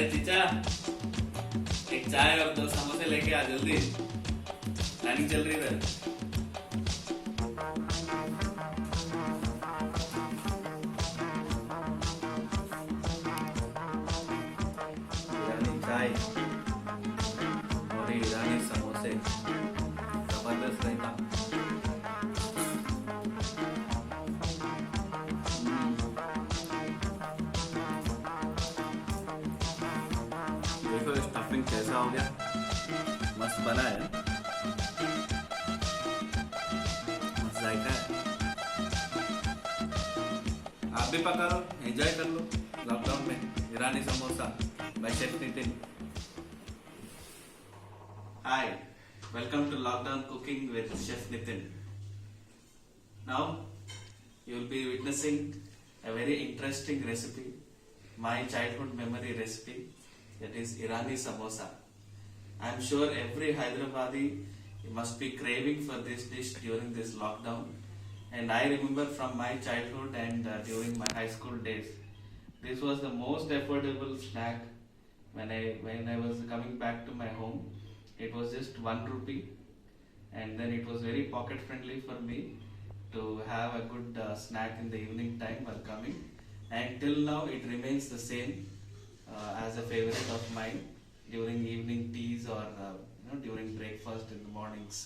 अरे चीचा, एक चाय और दो समोसे लेके आ जल्दी, प्लानिंग चल रही है। ईरानी चाय और ईरानी समोसे जबरदस्त रहता। देखो स्टफिंग कैसा हो गया, मस्त बना है, मस्त जायका है। आप भी पका लो, एंजॉय कर लो लॉकडाउन में Irani samosa by chef Nitin. Hi, welcome to Lockdown Cooking with Chef Nitin. Now you will be witnessing a very interesting recipe, my childhood memory recipe, that is Irani samosa. I am sure every Hyderabadi must be craving for this dish during this lockdown, and I remember from my childhood and during my high school days, this was the most affordable snack. When I was coming back to my home, it was just 1 rupee, and then it was very pocket friendly for me to have a good snack in the evening time while coming, and till now it remains the same as a favorite of mine during evening teas or during breakfast in the mornings.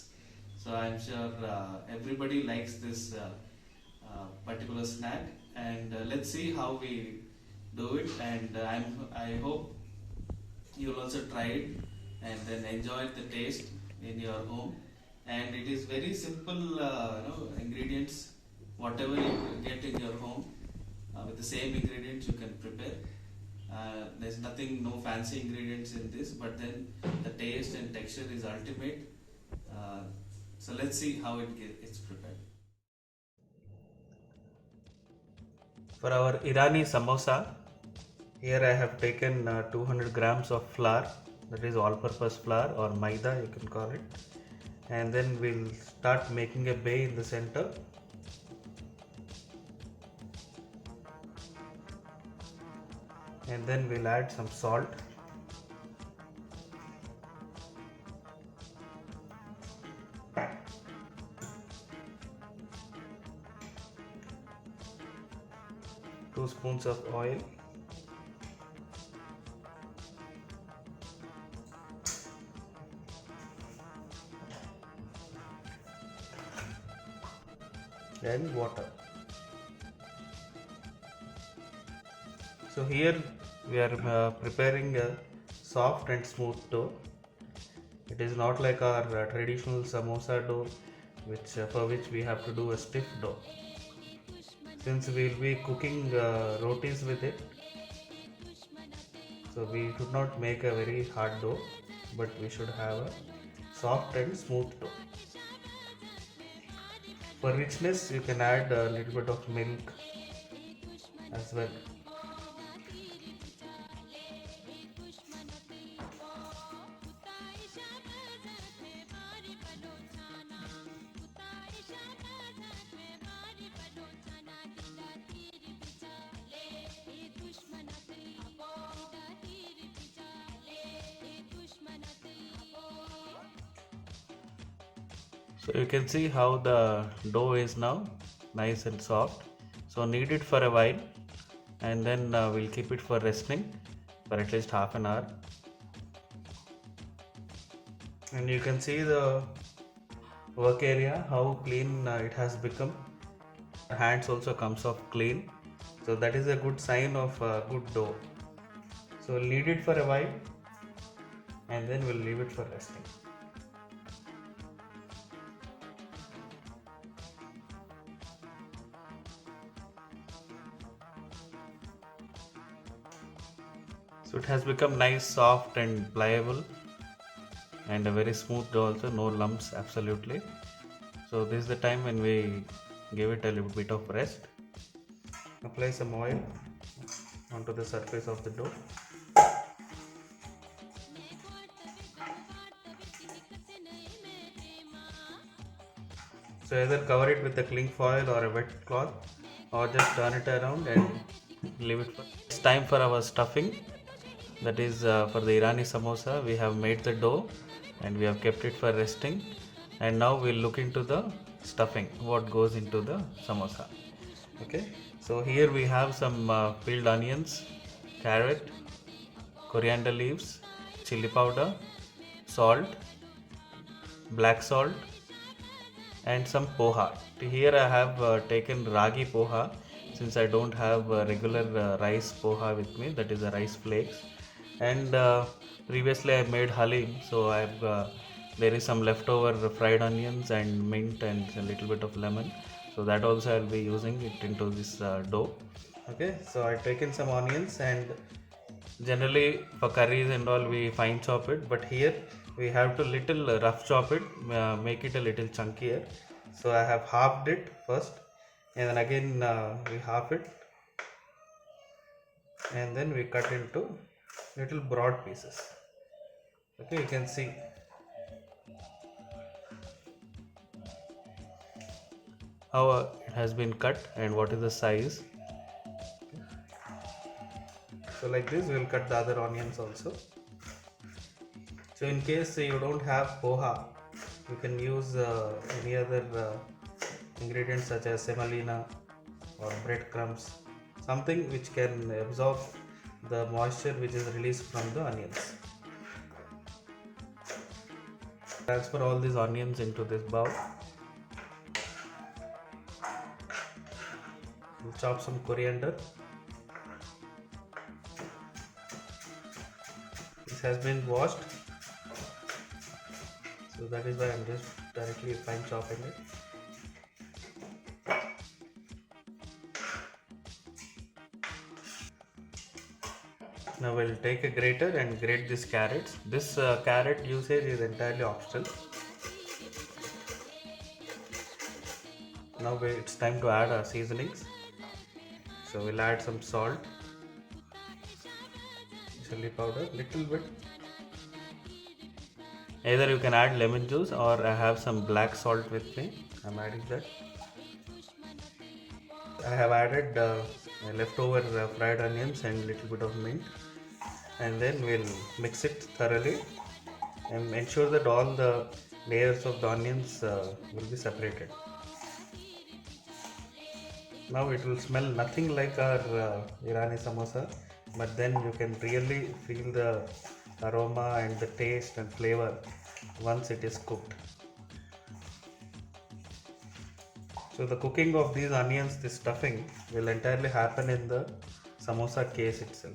So I'm sure everybody likes this particular snack, and let's see how we do it. And I hope you'll also try it and then enjoy the taste in your home. And it is very simple, ingredients. Whatever you get in your home, with the same ingredients you can prepare. There's nothing, no fancy ingredients in this, but then the taste and texture is ultimate. So let's see how it's prepared. For our Irani samosa, here I have taken 200 grams of flour, that is all-purpose flour or maida you can call it, and then we'll start making a bay in the center. And then we'll add some salt, two spoons of oil, and water. So here we are preparing a soft and smooth dough. It is not like our traditional samosa dough, for which we have to do a stiff dough. Since we will be cooking rotis with it, so we should not make a very hard dough, but we should have a soft and smooth dough. For richness, you can add a little bit of milk as well. So you can see how the dough is now nice and soft. So knead it for a while, and then we'll keep it for resting for at least half an hour. And you can see the work area, how clean it has become. Hands also comes off clean. So that is a good sign of good dough. So we'll knead it for a while, and then we'll leave it for resting. So it has become nice, soft and pliable, and a very smooth dough also, no lumps absolutely. So this is the time when we give it a little bit of rest. Apply some oil onto the surface of the dough. So either cover it with a cling foil or a wet cloth, or just turn it around and leave it for. It's time for our stuffing. that is for the Irani samosa. We have made the dough and we have kept it for resting, and now we'll look into the stuffing, what goes into the samosa. Okay, so here we have some peeled onions, carrot, coriander leaves, chili powder, salt, black salt, and some poha. Here I have taken ragi poha, since I don't have regular rice poha with me, that is the rice flakes. And previously I made halim, so there is some leftover fried onions and mint and a little bit of lemon, so that also I'll be using it into this dough. Okay, so I've taken some onions, and generally for curries and all we fine chop it, but here we have to little rough chop it, make it a little chunkier. So I have halved it first, and then again we half it, and then we cut into little broad pieces. Okay, you can see how it has been cut and what is the size. So like this we will cut the other onions also. So in case you don't have poha, you can use any other ingredients such as semolina or breadcrumbs, something which can absorb the moisture which is released from the onions. Transfer all these onions into this bowl. We'll chop some coriander. This has been washed, so that is why I'm just directly fine chopping it. Now we'll take a grater and grate these carrots. This carrot usage is entirely optional. Now it's time to add our seasonings. So we'll add some salt, chili powder, little bit. Either you can add lemon juice, or I have some black salt with me. I'm adding that. I have added leftover fried onions and little bit of mint, and then we'll mix it thoroughly and ensure that all the layers of the onions will be separated. Now it will smell nothing like our Irani samosa, but then you can really feel the aroma and the taste and flavor once it is cooked. So the cooking of these onions, this stuffing, will entirely happen in the samosa case itself.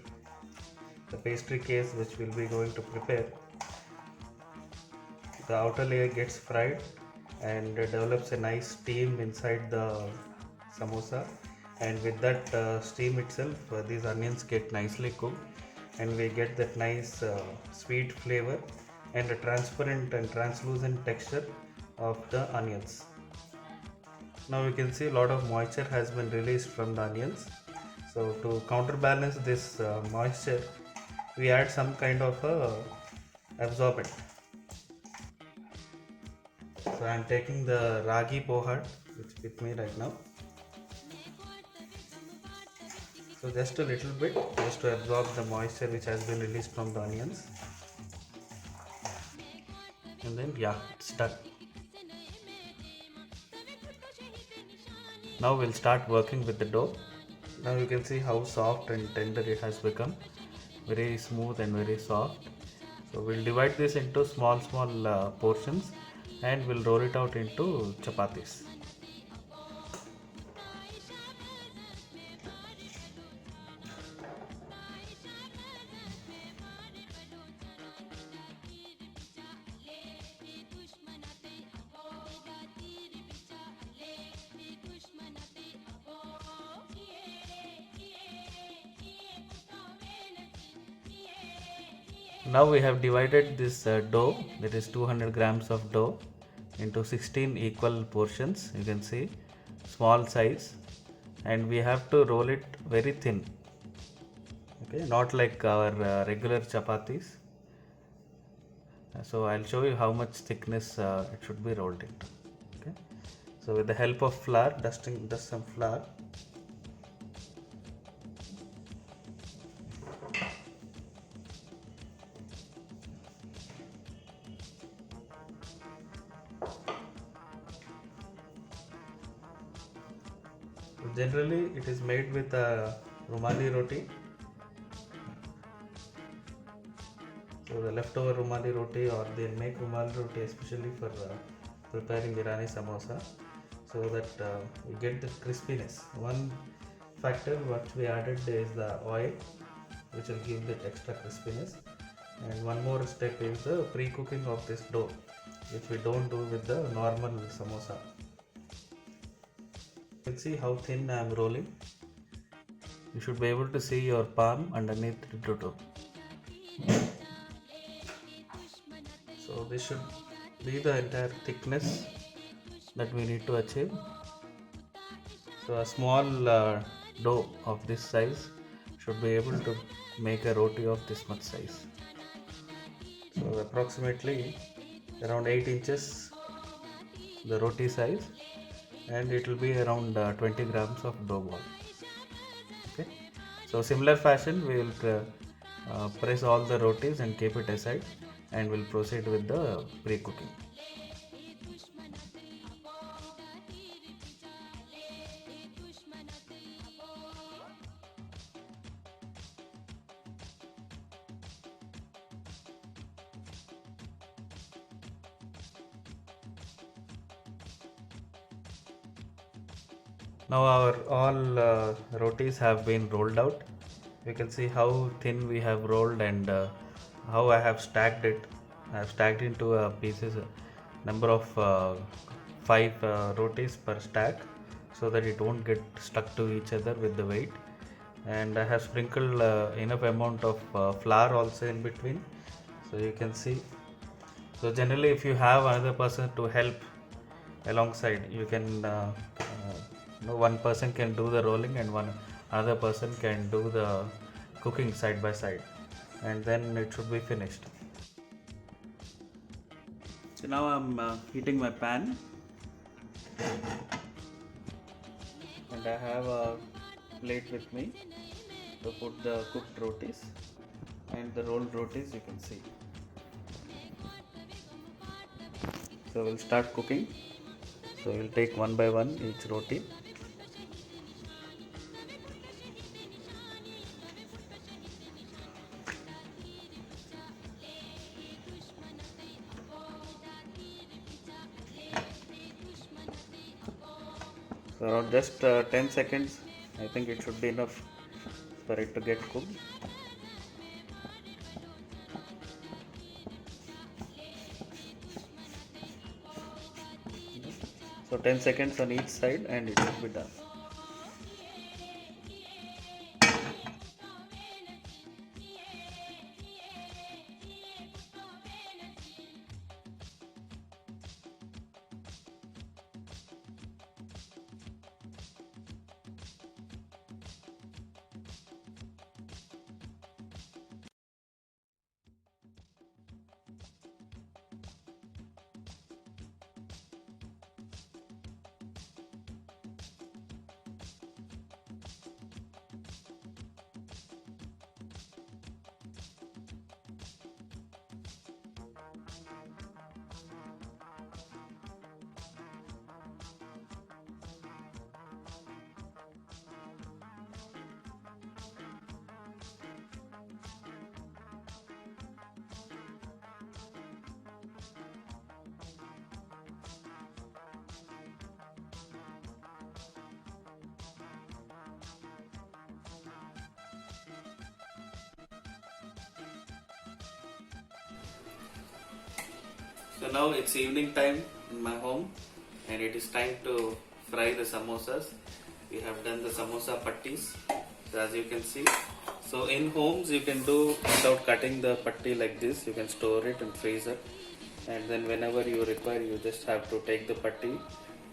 The pastry case which we'll be going to prepare. The outer layer gets fried and develops a nice steam inside the samosa, and with that steam itself these onions get nicely cooked, and we get that nice sweet flavor and a transparent and translucent texture of the onions. Now you can see a lot of moisture has been released from the onions. So to counterbalance this moisture, we add some kind of absorbent. So I am taking the ragi poha with me right now. So just a little bit, just to absorb the moisture which has been released from the onions. And then it's done. Now we'll start working with the dough. Now you can see how soft and tender it has become. Very smooth and very soft. So we'll divide this into small portions, and we'll roll it out into chapatis. Now we have divided this dough, that is 200 grams of dough, into 16 equal portions. You can see small size, and we have to roll it very thin. Okay, not like our regular chapatis. So I'll show you how much thickness it should be rolled into. Okay, so with the help of flour, dust some flour. Generally, it is made with a Rumali roti. So the leftover Rumali roti, or they make Rumali roti especially for preparing Irani samosa, so that we get the crispiness. One factor what we added is the oil, which will give that extra crispiness. And one more step is the pre-cooking of this dough, which we don't do with the normal samosa. You can see how thin I am rolling. You should be able to see your palm underneath the dough. So this should be the entire thickness that we need to achieve. So a small dough of this size should be able to make a roti of this much size. So approximately around 8 inches the roti size, and it will be around 20 grams of dough ball. Okay, so similar fashion we will press all the rotis and keep it aside, and we'll proceed with the pre-cooking. Now our all rotis have been rolled out. You can see how thin we have rolled, and how I have stacked it. I have stacked into pieces, number of 5 rotis per stack, so that it won't get stuck to each other with the weight. And I have sprinkled enough amount of flour also in between, so you can see. So generally, if you have another person to help alongside, you can one person can do the rolling, and one another person can do the cooking side by side, and then it should be finished. So now I'm heating my pan, and I have a plate with me to put the cooked rotis and the rolled rotis, you can see. So we'll start cooking. So we'll take one by one each roti. So around just 10 seconds, I think it should be enough for it to get cooked. So 10 seconds on each side, and it should be done. So now it's evening time in my home, and it is time to fry the samosas. We have done the samosa pattis, so as you can see. So in homes you can do without cutting the patti like this. You can store it in freezer, and then whenever you require, you just have to take the patti,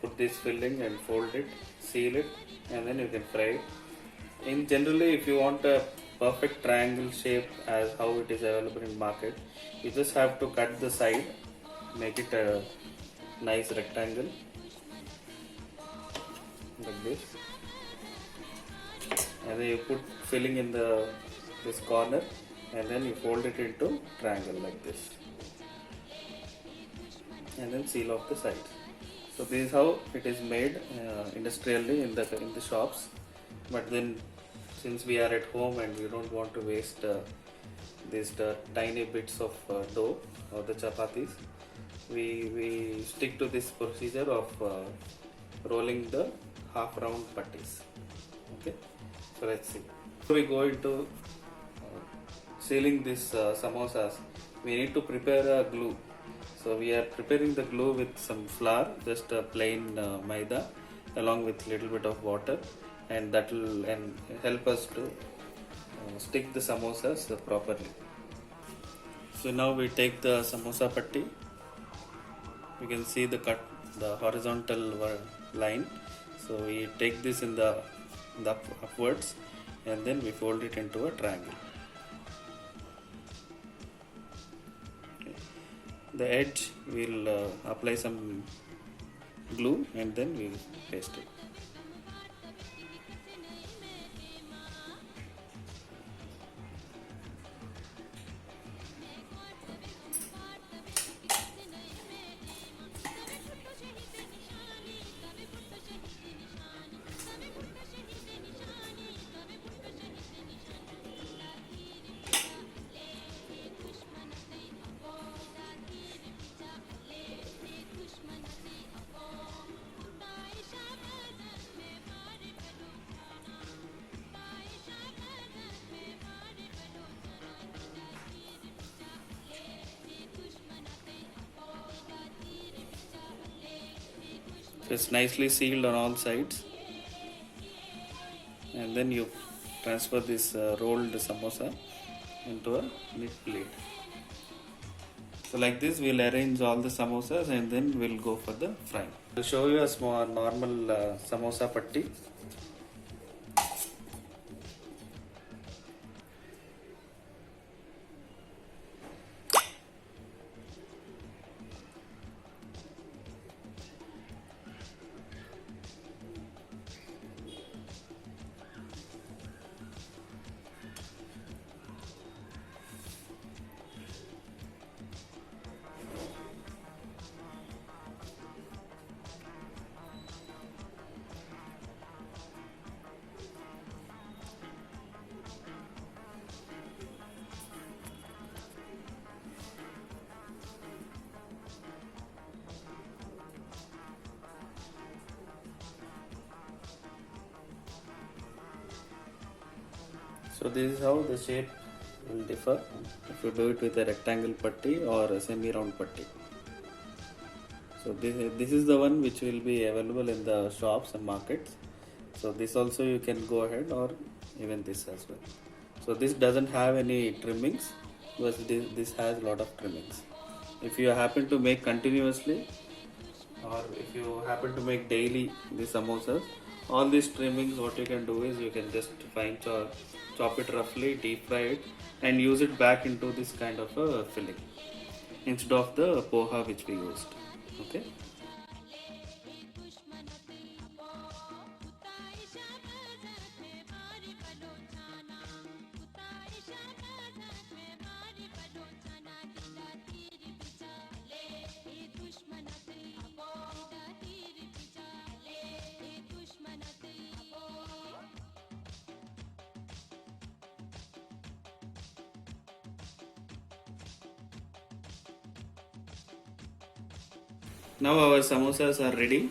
put this filling and fold it, seal it, and then you can fry it. In generally, if you want a perfect triangle shape as how it is available in market, you just have to cut the side, make it a nice rectangle like this, and then you put filling in this corner, and then you fold it into triangle like this, and then seal off the sides. So this is how it is made industrially in the shops. But then, since we are at home and we don't want to waste these tiny bits of dough or the chapatis, we stick to this procedure of rolling the half round patties. Okay, so let's see. Before we go into sealing these samosas, we need to prepare a glue. So we are preparing the glue with some flour, just a plain maida, along with little bit of water, and that will help us to stick the samosas properly. So now we take the samosa patti. You can see the cut, the horizontal line. So we take this in the upwards, and then we fold it into a triangle. The edge we'll apply some glue and then we'll paste it. So it's nicely sealed on all sides, and then you transfer this rolled samosa into a neat plate. So like this we'll arrange all the samosas and then we'll go for the frying. I'll show you a small normal samosa patti. So this is how the shape will differ if you do it with a rectangle patti or a semi-round patti. So this is the one which will be available in the shops and markets. So this also you can go ahead, or even this as well. So this doesn't have any trimmings, but this has a lot of trimmings. If you happen to make continuously, or if you happen to make daily the samosas, all these trimmings, what you can do is you can just fine chop it roughly, deep fry it, and use it back into this kind of a filling instead of the poha which we used. Okay. Now our samosas are ready,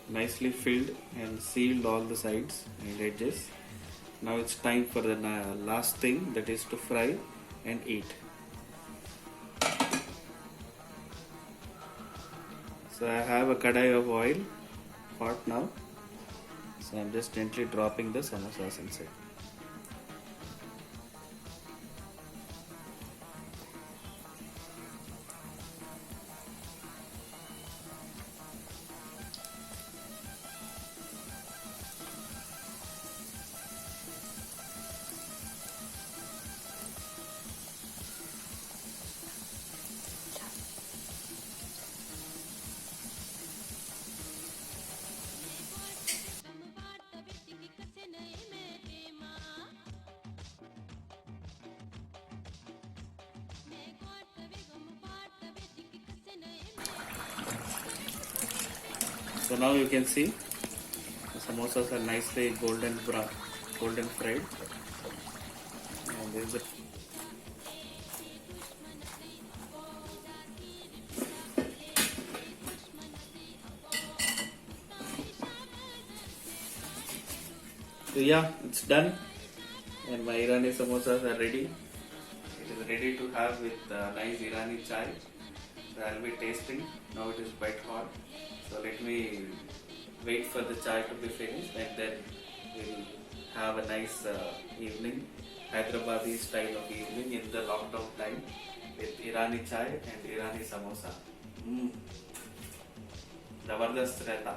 nicely filled and sealed all the sides and edges. Now it's time for the last thing, that is to fry and eat. So I have a kadai of oil hot now. So I'm just gently dropping the samosas inside. So now you can see the samosas are nicely golden brown, golden fried. And this is the so yeah, it's done, and my Irani samosas are ready. It is ready to have with nice Irani chai. So I'll be tasting. Now it is quite hot. So let me wait for the chai to be finished, and then we'll have a nice evening, Hyderabadi style of evening in the lockdown time with Irani chai and Irani samosa. Zabardast rehta.